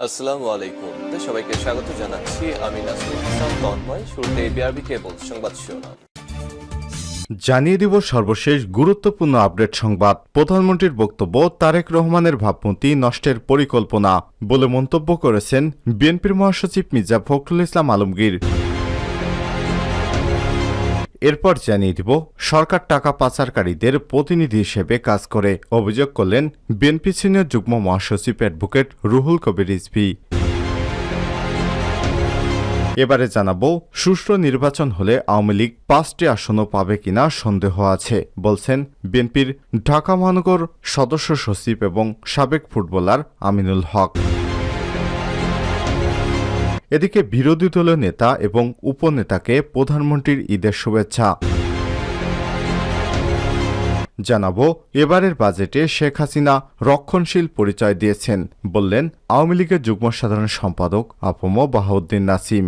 আসসালামু আলাইকুম। সবাইকে স্বাগত জানাচ্ছি। আমি নাসরুল ইসলাম তন্ময়। শুরুতে বিআরবি কেবল সংবাদ শিরোনাম। জানিয়ে দিব সর্বশেষ গুরুত্বপূর্ণ আপডেট সংবাদ। প্রধানমন্ত্রীর বক্তব্য, তারেক রহমানের ভাবমূর্তি নষ্টের পরিকল্পনা বলে মন্তব্য করেছেন বিএনপির মহাসচিব মির্জা ফখরুল ইসলাম আলমগীর। এরপর জানিয়ে দিব সরকার টাকা পাচারকারীদের প্রতিনিধি হিসেবে কাজ করে অভিযোগ করলেন বিএনপি সিনিয়র যুগ্ম মহাসচিব অ্যাডভোকেট রুহুল কবির রিজভী। এবারে জানাবো সুষ্ঠু নির্বাচন হলে আওয়ামী লীগ 5টি আসনও পাবে কিনা সন্দেহ আছে বলছেন বিএনপির ঢাকা মহানগর সদস্য সচিব এবং সাবেক ফুটবলার আমিনুল হক। এদিকে বিরোধী দলীয় নেতা এবং উপনেতাকে প্রধানমন্ত্রীর ঈদের শুভেচ্ছা। জানাবো এবারের বাজেটে শেখ হাসিনা রক্ষণশীল পরিচয় দিয়েছেন বললেন আওয়ামী লীগের যুগ্ম সাধারণ সম্পাদক আফম বাহাউদ্দিন নাসিম।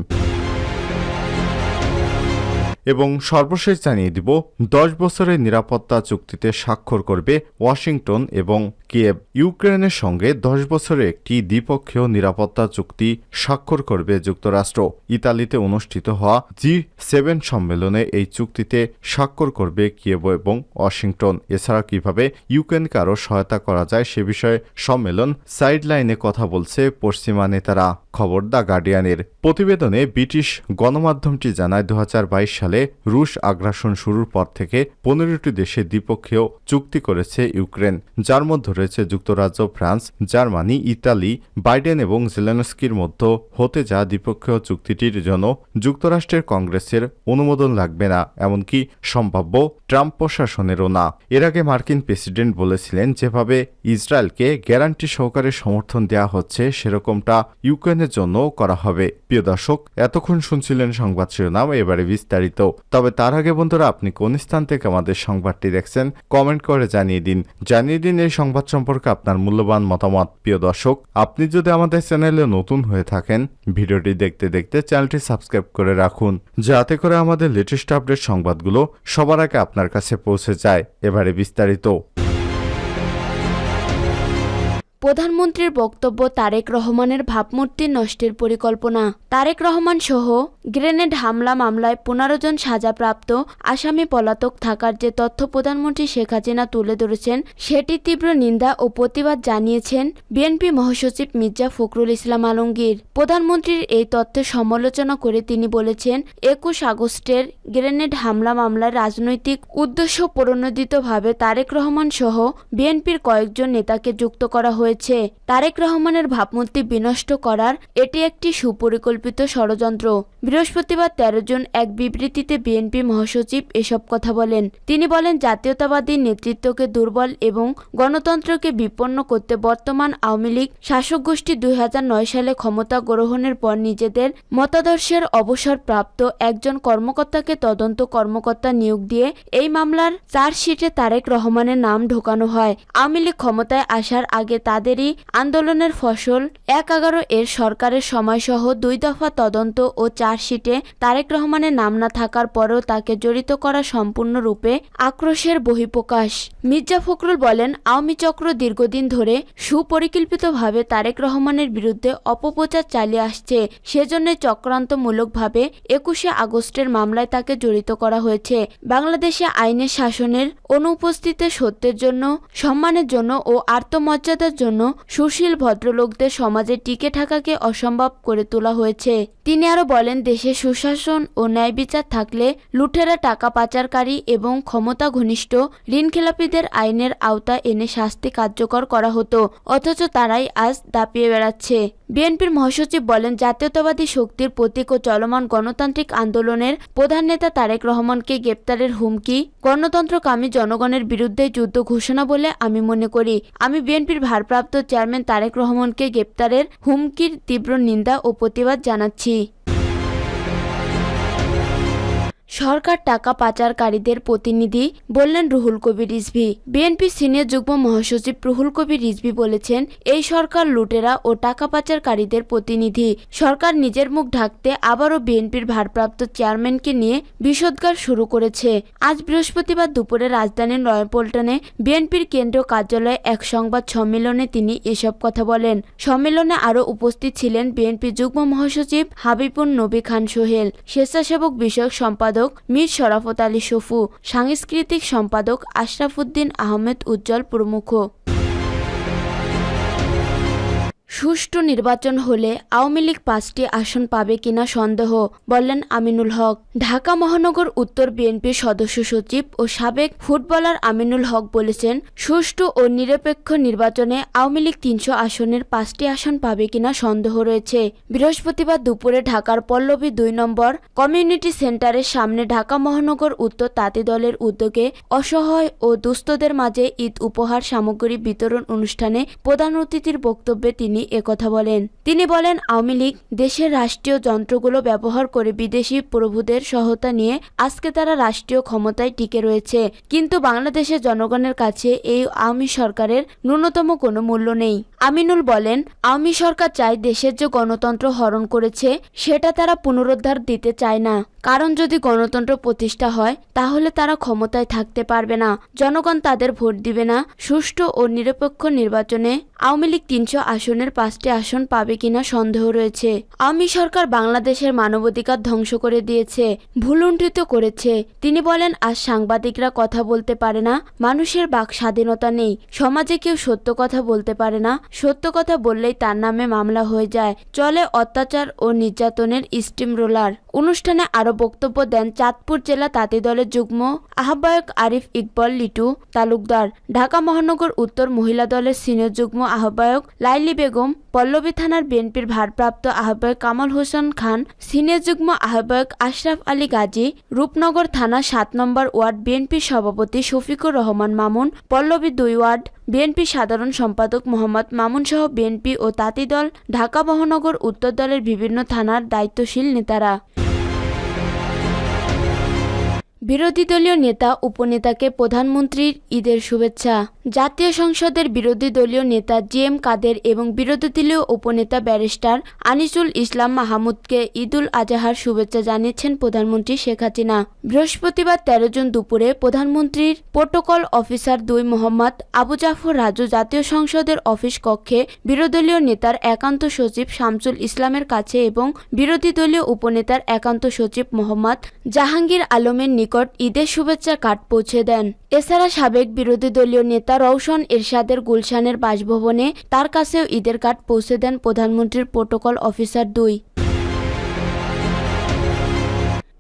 এবং সর্বশেষ জানিয়ে দিব 10 বছরের নিরাপত্তা চুক্তিতে স্বাক্ষর করবে ওয়াশিংটন এবং কিয়েভ। ইউক্রেনের সঙ্গে 10 বছরের একটি দ্বিপক্ষীয় নিরাপত্তা চুক্তি স্বাক্ষর করবে যুক্তরাষ্ট্র। ইতালিতে অনুষ্ঠিত হওয়া G7 সম্মেলনে এই চুক্তিতে স্বাক্ষর করবে কিয়েভ এবং ওয়াশিংটন। এছাড়া কিভাবে ইউক্রেনকে আরও সহায়তা করা যায় সে বিষয়ে সম্মেলন সাইডলাইনে কথা বলছে পশ্চিমা নেতারা। খবর দ্য গার্ডিয়ানের প্রতিবেদনে ব্রিটিশ গণমাধ্যমটি জানায় 2022 সালে রুশ আগ্রাসন শুরুর পর থেকে 15টি দেশে দ্বিপক্ষীয় চুক্তি করেছে ইউক্রেন, যার মধ্যে রয়েছে যুক্তরাজ্য, ফ্রান্স, জার্মানি, ইতালি। বাইডেন এবং জেলেনস্কির মধ্যে হতে যা দ্বিপক্ষীয় চুক্তিটির জন্য যুক্তরাষ্ট্রের কংগ্রেসের অনুমোদন লাগবে না, এমনকি সম্ভাব্য ট্রাম্প প্রশাসনেরও না। এর আগে মার্কিন প্রেসিডেন্ট বলেছিলেন যেভাবে ইসরায়েলকে গ্যারান্টি সহকারে সমর্থন দেওয়া হচ্ছে সেরকমটা ইউক্রেনের জন্য করা হবে। প্রিয় দর্শক, এতক্ষণ শুনছিলেন সংবাদ শিরোনাম, এবারে বিস্তারিত। তবে তার আগে বন্ধুরা, আপনি কোন স্থান থেকে আমাদের সংবাদটি দেখছেন কমেন্ট করে জানিয়ে দিন এই সংবাদ সম্পর্কে আপনার মূল্যবান মতামত। প্রিয় দর্শক, আপনি যদি আমাদের চ্যানেলে নতুন হয়ে থাকেন ভিডিওটি দেখতে দেখতে চ্যানেলটি সাবস্ক্রাইব করে রাখুন, যাতে করে আমাদের লেটেস্ট আপডেট সংবাদগুলো সবার আগে আপনার কাছে পৌঁছে যায়। এবারে বিস্তারিত। প্রধানমন্ত্রীর বক্তব্য, তারেক রহমানের ভাবমূর্তি নষ্টের পরিকল্পনা। তারেক রহমান সহ গ্রেনেড হামলা মামলায় 15 জন সাজাপ্রাপ্ত আসামি পলাতক থাকার যে তথ্য প্রধানমন্ত্রী শেখ হাসিনা তুলে ধরেছেন সেটি তীব্র নিন্দা ও প্রতিবাদ জানিয়েছেন বিএনপি মহাসচিব মির্জা ফখরুল ইসলাম আলমগীর। প্রধানমন্ত্রীর এই তথ্যের সমালোচনা করে তিনি বলেছেন, 21 আগস্টের গ্রেনেড হামলা মামলার রাজনৈতিক উদ্দেশ্য প্রণোদিতভাবে তারেক রহমান সহ বিএনপির কয়েকজন নেতাকে যুক্ত করা হয়েছে। তারেক রহমানের ভাবমূর্তি বিনষ্ট করার এটি একটি সুপরিকল্পিত ষড়যন্ত্র। বৃহস্পতিবার 13 জুন এক বিবৃতিতে বিএনপি মহাসচিব এসব কথা বলেন। তিনি বলেন, জাতীয়তাবাদী নেতৃত্বকে দুর্বল এবং গণতন্ত্রকে বিপন্ন করতে বর্তমান আওয়ামী লীগ শাসক গোষ্ঠী 2009 সালে ক্ষমতা গ্রহণের পর নিজেদের মতাদর্শের অবসরপ্রাপ্ত একজন কর্মকর্তাকে তদন্ত কর্মকর্তা নিয়োগ দিয়ে এই মামলার চার্জশিটে তারেক রহমানের নাম ঢোকানো হয়। আওয়ামী লীগ ক্ষমতায় আসার আগে তাদেরই আন্দোলনের ফসল 1/11 এর সরকারের সময়সহ 2 দফা তদন্ত ও চার্জশিটে তারেক রহমানের নাম না থাকার পরেও তাকে জড়িত করা সম্পূর্ণরূপে আক্রোশের বহিঃপ্রকাশ। মির্জা ফখরুল বলেন, আওয়ামী চক্র দীর্ঘদিন ধরে সুপরিকল্পিতভাবে তারেক রহমানের বিরুদ্ধে অপপ্রচার চালিয়ে আসছে। সেজন্যই চক্রান্তমূলকভাবে 21 আগস্টের মামলায় তাকে জড়িত করা হয়েছে। বাংলাদেশে আইনের শাসনের অনুপস্থিতিতে সত্যের জন্য, সম্মানের জন্য ও আত্মমর্যাদার জন্য সুশীল ভদ্রলোকদের সমাজে টিকে থাকাকে অসম্ভব করে তোলা হয়েছে। তিনি আরো বলেন, দেশে সুশাসন ও ন্যায় বিচার থাকলে লুটেরা, টাকা পাচারকারী এবং ক্ষমতা ঘনিষ্ঠ ঋণখেলাপিদের আইনের আওতা এনে শাস্তি কার্যকর করা হতো, অথচ তারাই আজ দাপিয়ে বেড়াচ্ছে। বিএনপির মহাসচিব বলেন, জাতীয়তাবাদী শক্তির প্রতীক ও চলমান গণতান্ত্রিক আন্দোলনের প্রধান নেতা তারেক রহমানকে গ্রেপ্তারের হুমকি গণতন্ত্রকামী জনগণের বিরুদ্ধে যুদ্ধ ঘোষণা বলে আমি মনে করি। আমি বিএনপির ভারপ্রাপ্ত চেয়ারম্যান তারেক রহমানকে গ্রেপ্তারের হুমকির তীব্র নিন্দা ও প্রতিবাদ জানাচ্ছি। সরকার টাকা পাচারকারীদের প্রতিনিধি, বললেন রুহুল কবির রিজভী। বিএনপি সিনিয়র যুগ্ম মহাসচিব রুহুল কবির রিজভী বলেছেন, এই সরকার লুটেরা ও টাকা পাচারকারীদের প্রতিনিধি। সরকার নিজের মুখ ঢাকতে আবারও বিএনপির ভারপ্রাপ্ত চেয়ারম্যানকে নিয়ে বিষোদ্গার শুরু করেছে। আজ বৃহস্পতিবার দুপুরে রাজধানীর নয়াপল্টনে বিএনপির কেন্দ্রীয় কার্যালয়ে এক সংবাদ সম্মেলনে তিনি এসব কথা বলেন। সম্মেলনে আরও উপস্থিত ছিলেন বিএনপি যুগ্ম মহাসচিব হাবিবুন নবী খান সোহেল, স্বেচ্ছাসেবক বিষয়ক সম্পাদক মীর শরাফত আলী সফু, সাংস্কৃতিক সম্পাদক আশরাফুদ্দিন আহমেদ উজ্জ্বল প্রমুখ। সুষ্ঠু নির্বাচন হলে আওয়ামী লীগ 5টি আসন পাবে কিনা সন্দেহ, বললেন আমিনুল হক। ঢাকা মহানগর উত্তর বিএনপির সদস্য সচিব ও সাবেক ফুটবলার আমিনুল হক বলেছেন, সুষ্ঠু ও নিরপেক্ষ নির্বাচনে আওয়ামী লীগ 300 আসনের 5টি আসন পাবে কিনা সন্দেহ রয়েছে। বৃহস্পতিবার দুপুরে ঢাকার পল্লবী 2 নম্বর কমিউনিটি সেন্টারের সামনে ঢাকা মহানগর উত্তর তাঁতি দলের উদ্যোগে অসহায় ও দুস্থদের মাঝে ঈদ উপহার সামগ্রী বিতরণ অনুষ্ঠানে প্রধান অতিথির বক্তব্যে তিনি একথা বলেন। তিনি বলেন, আওয়ামী লীগ দেশের রাষ্ট্রীয় যন্ত্রগুলো ব্যবহার করে বিদেশি প্রভুদের সহায়তা নিয়ে আজকে তারা রাষ্ট্রীয় ক্ষমতায় টিকে রয়েছে, কিন্তু বাংলাদেশের জনগণের কাছে এই আওয়ামী সরকারের ন্যূনতম কোনো মূল্য নেই। আমিনুল বলেন, আওয়ামী সরকার চায় দেশের যে গণতন্ত্র হরণ করেছে সেটা তারা পুনরুদ্ধার দিতে চায় না, কারণ যদি গণতন্ত্র প্রতিষ্ঠা হয় তাহলে তারা ক্ষমতায় থাকতে পারবে না, জনগণ তাদের ভোট দিবে না। সুষ্ঠু ও নিরপেক্ষ নির্বাচনে আওয়ামী লীগ 300 আসনের 5টি আসন পাবে কিনা সন্দেহ রয়েছে। আওয়ামী সরকার বাংলাদেশের মানবাধিকার ধ্বংস করে দিয়েছে, ভুলুণ্ঠিত করেছে। তিনি বলেন, আজ সাংবাদিকরা কথা বলতে পারে না, মানুষের বাক স্বাধীনতা নেই, সমাজে কেউ সত্য কথা বলতে পারে না, সত্য কথা বললেই তার নামে মামলা হয়ে যায়, চলে অত্যাচার ও নির্যাতনের স্টিম রোলার। অনুষ্ঠানে আরো বক্তব্য দেন চাঁদপুর জেলা তাঁতি দলের যুগ্ম আহ্বায়ক আরিফ ইকবাল লিটু তালুকদার, ঢাকা মহানগর উত্তর মহিলা দলের সিনিয়র যুগ্ম আহ্বায়ক লাইলি বেগম, পল্লবী থানার বিএনপির ভারপ্রাপ্ত আহ্বায়ক কামাল হোসেন খান, সিনিয়র যুগ্ম আহ্বায়ক আশরাফ আলী গাজী, রূপনগর থানা 7 নম্বর ওয়ার্ড বিএনপির সভাপতি শফিকুর রহমান মামুন, পল্লবী 2 ওয়ার্ড বিএনপি সাধারণ সম্পাদক মোহাম্মদ মামুন সহ বিএনপি ও তাঁতি দল, ঢাকা মহানগর উত্তর দলের বিভিন্ন থানার দায়িত্বশীল নেতারা। বিরোধী দলীয় নেতা উপনেতাকে প্রধানমন্ত্রীর ঈদের শুভেচ্ছা। জাতীয় সংসদের বিরোধী দলীয় নেতা জি.এম. কাদের এবং বিরোধী দলীয় উপনেতা ব্যারিস্টার আনিসুল ইসলাম মাহমুদকে ঈদুল আজহার শুভেচ্ছা জানিয়েছেন প্রধানমন্ত্রী শেখ হাসিনা। বৃহস্পতিবার 13 জুন দুপুরে প্রধানমন্ত্রীর প্রোটোকল অফিসার 2 মোহাম্মদ আবু জাফর রাজু জাতীয় সংসদের অফিস কক্ষে বিরোধীদলীয় নেতার একান্ত সচিব শামসুল ইসলামের কাছে এবং বিরোধী দলীয় উপনেতার একান্ত সচিব মোহাম্মদ জাহাঙ্গীর আলমের নিকট ঈদের শুভেচ্ছা কার্ড পৌঁছে দেন। এছাড়া সাবেক বিরোধী দলীয় নেতা রওশন এরশাদের গুলশানের বাসভবনে তার কাছেও ঈদের কার্ড পৌঁছে দেন প্রধানমন্ত্রীর প্রোটোকল অফিসার 2।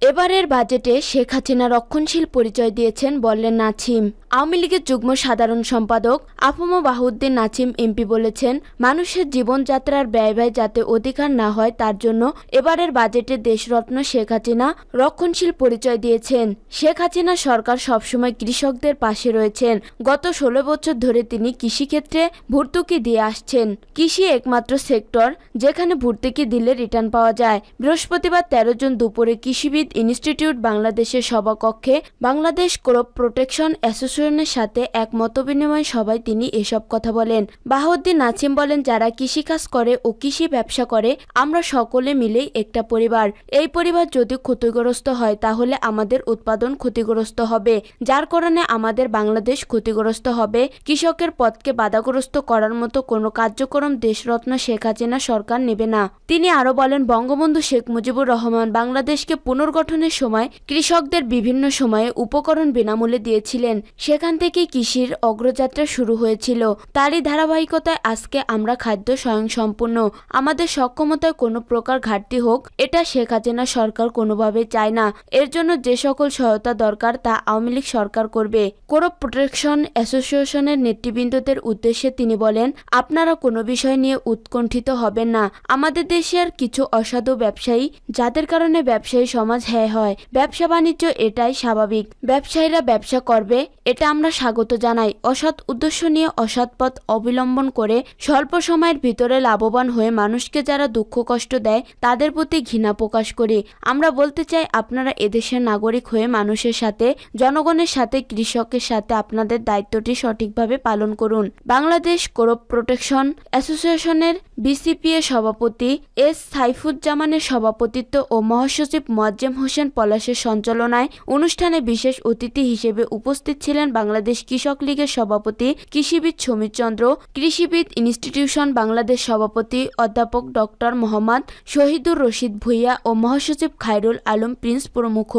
এবারের বাজেটে শেখ হাসিনা রক্ষণশীল পরিচয় দিয়েছেন, বললেন নাছিম। আওয়ামী লীগের যুগ্ম সাধারণ সম্পাদক আফম বাহাউদ্দিন নাছিম এমপি বলেছেন, মানুষের জীবনযাত্রার ব্যয় যাতে অধিকার না হয় তার জন্য এবারের বাজেটে দেশরত্ন শেখ হাসিনা রক্ষণশীল পরিচয় দিয়েছেন। শেখ হাসিনা সরকার সবসময় কৃষকদের পাশে রয়েছেন। গত 16 বছর ধরে তিনি কৃষিক্ষেত্রে ভর্তুকি দিয়ে আসছেন। কৃষি একমাত্র সেক্টর যেখানে ভর্তুকি দিলে রিটার্ন পাওয়া যায়। বৃহস্পতিবার 13 জুন দুপুরে কৃষিবিদ ইনস্টিটিউট বাংলাদেশের সভাকক্ষে বাংলাদেশ ক্রপ প্রোটেকশন অ্যাসোসিয়েশনের সাথে এক মতবিনিময় সভায় তিনি এসব কথা বলেন। বাহাউদ্দিন নাছিম বলেন, যারা কৃষিকাজ করে ও কৃষি ব্যবসা করে আমরা সকলে মিলেই একটা পরিবার। এই পরিবার যদি ক্ষতিগ্রস্ত হয় তাহলে আমাদের উৎপাদন ক্ষতিগ্রস্ত হবে, যার কারণে আমাদের বাংলাদেশ ক্ষতিগ্রস্ত হবে। কৃষকের পথকে বাধাগ্রস্ত করার মতো কোনো কার্যক্রম দেশরত্ন শেখ হাসিনা সরকার নেবে না। তিনি আরো বলেন, বঙ্গবন্ধু শেখ মুজিবুর রহমান বাংলাদেশকে পুনর্গঠনের সময় কৃষকদের বিভিন্ন সময়ে উপকরণ বিনামূল্যে দিয়েছিলেন। সেখান থেকেই কৃষির অগ্রযাত্রা শুরু হয়েছিল। তারই ধারাবাহিকতায় আজকে আমরা খাদ্য স্বয়ংসম্পূর্ণ। আমাদের সক্ষমতায় কোনো প্রকার ঘাটতি হোক এটা শেখ হাসিনা সরকার কোনোভাবে চায় না। এর জন্য যে সকল সহায়তা দরকার তা আওয়ামী লীগ সরকার করবে। ক্রপ প্রোটেকশন অ্যাসোসিয়েশনের নেতৃবৃন্দদের উদ্দেশ্যে তিনি বলেন, আপনারা কোনো বিষয় নিয়ে উৎকণ্ঠিত হবেন না। আমাদের দেশের কিছু অসাধু ব্যবসায়ী যাদের কারণে ব্যবসায়ী সমাজ ক্ষয় হয়। ব্যবসা বাণিজ্য এটাই স্বাভাবিক। ব্যবসায়ীরা ব্যবসা করবে, এটা আমরা স্বাগত জানাই। অসৎ উদ্দেশ্য নিয়ে অসৎ পথ অবলম্বন করে স্বল্প সময়ের ভিতরে লাভবান হয়ে মানুষকে যারা দুঃখ কষ্ট দেয় তাদের প্রতি ঘৃণা প্রকাশ করি। আমরা বলতে চাই, আপনারা এদেশের নাগরিক হয়ে মানুষের সাথে, জনগণের সাথে, কৃষকের সাথে আপনাদের দায়িত্বটি সঠিকভাবে পালন করুন। বাংলাদেশ ক্রপ প্রোটেকশন অ্যাসোসিয়েশনের বিসিপিএ সভাপতি এস সাইফুজ্জামানের সভাপতিত্ব ও মহাসচিব মোয়াজ্জেম হোসেন পলাশের সঞ্চালনায় অনুষ্ঠানে বিশেষ অতিথি হিসেবে উপস্থিত ছিলেন বাংলাদেশ কৃষক লীগের সভাপতি কৃষিবিদ সমীর চন্দ্র, কৃষিবিদ ইনস্টিটিউশন বাংলাদেশ সভাপতি অধ্যাপক ডক্টর মোহাম্মদ শহীদুর রশিদ ভূঁইয়া ও মহাসচিব খায়রুল আলম প্রিন্স প্রমুখ।